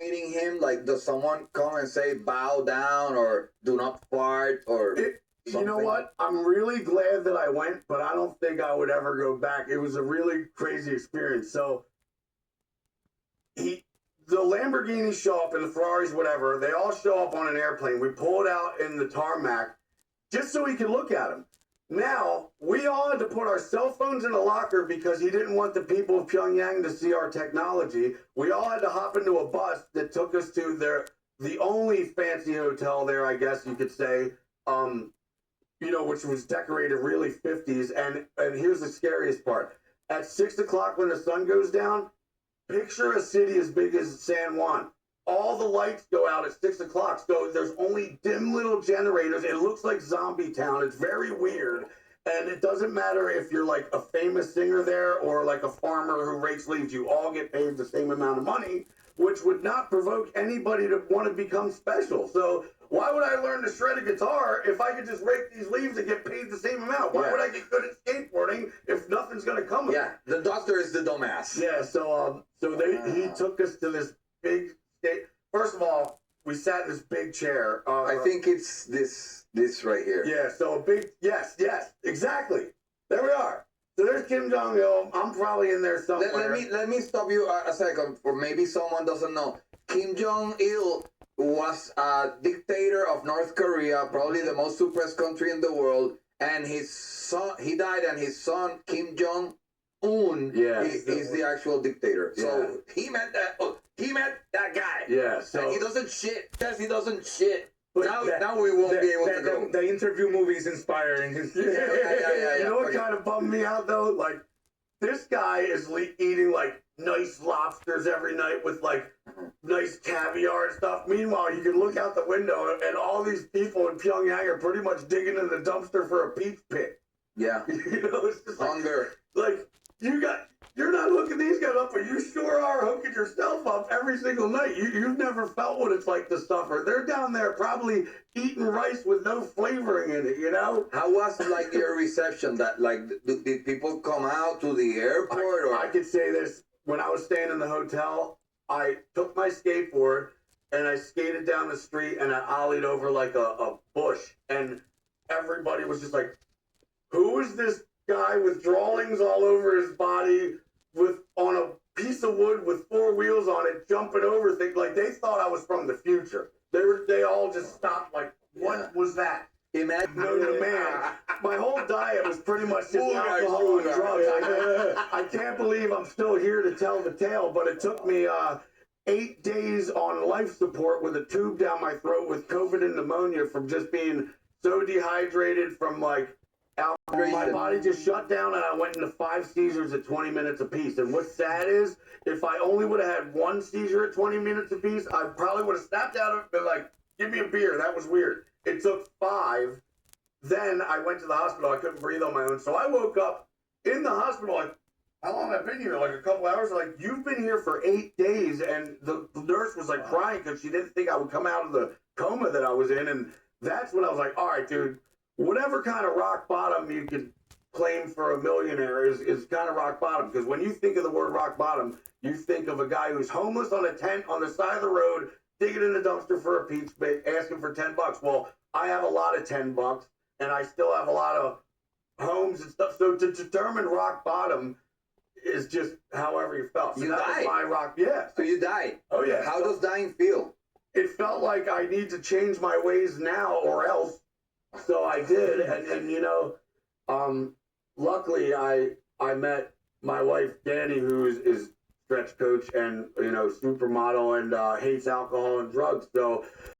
meeting him? Like, does someone come and say bow down or do not fart or you know what? I'm really glad that I went, but I don't think I would ever go back. It was a really crazy experience. So the Lamborghinis show up and the Ferraris, whatever, they all show up on an airplane. We pull it out in the tarmac just so we could look at them. Now, we all had to put our cell phones in a locker because he didn't want the people of Pyongyang to see our technology. We all had to hop into a bus that took us to the only fancy hotel there, I guess you could say, which was decorated really 50s. And here's the scariest part. At 6 o'clock when the sun goes down, picture a city as big as San Juan. All the lights go out at 6 o'clock, so there's only dim little generators. It looks like Zombie Town. It's very weird. And it doesn't matter if you're like a famous singer there or like a farmer who rakes leaves. You all get paid the same amount of money, which would not provoke anybody to want to become special. So why would I learn to shred a guitar if I could just rake these leaves and get paid the same amount? Why would I get good at skateboarding if nothing's going to come of it? The doctor is the dumbass. Yeah, so he took us to this big state. First of all, we sat in this big chair. I think it's this right here. Yeah, so a big, yes, exactly. There we are. So there's Kim Jong-il. I'm probably in there somewhere. Let me stop you a second, for maybe someone doesn't know. Kim Jong-il was a dictator of North Korea, probably the most suppressed country in the world, and his son, he died, and his son, Kim Jong-un, is the actual dictator. Yeah. So he met that guy. Yeah, so and he doesn't shit. Says he doesn't shit. But now we won't be able to go. The interview movie's inspiring. Yeah. You know what kind of bummed me out though? Like, this guy is eating like nice lobsters every night with like nice caviar and stuff. Meanwhile, you can look out the window and all these people in Pyongyang are pretty much digging in the dumpster for a pizza pit. Yeah. It's just hunger. Like you're not hooking these guys up, but you sure are hooking yourself up every single night. You've never felt what it's like to suffer. They're down there probably eating rice with no flavoring in it, How was like your reception? That did people come out to the airport? I could say this. When I was staying in the hotel, I took my skateboard and I skated down the street and I ollied over like a bush, and everybody was just like, who is this guy with drawings all over his body on a piece of wood with 4 wheels on it, jumping over things? Like, they thought I was from the future. They all just stopped like, what was that? Imagine man. My whole diet was pretty much just alcohol and drugs. I can't believe I'm still here to tell the tale, but it took me 8 days on life support with a tube down my throat with COVID and pneumonia from just being so dehydrated from like alcohol. My body just shut down and I went into 5 seizures at 20 minutes apiece. And what's sad is, if I only would have had 1 seizure at 20 minutes apiece, I probably would have snapped out of it and been like, give me a beer. That was weird. It took 5. Then I went to the hospital. I couldn't breathe on my own. So I woke up in the hospital like, how long have I been here? Like a couple hours? Like, you've been here for 8 days. And the nurse was like crying because she didn't think I would come out of the coma that I was in. And that's when I was like, all right, dude, whatever kind of rock bottom you could claim for a millionaire is kind of rock bottom. Because when you think of the word rock bottom, you think of a guy who's homeless on a tent on the side of the road, digging in the dumpster for a pizza bit, asking for $10. Well, I have a lot of $10, and I still have a lot of homes and stuff. So to determine rock bottom is just however you felt. So you that died. Was my rock, yeah. So you died. Oh yeah. How does dying feel? It felt like I need to change my ways now or else. So I did, and luckily I met my wife Danny, who is stretch coach and supermodel and hates alcohol and drugs. So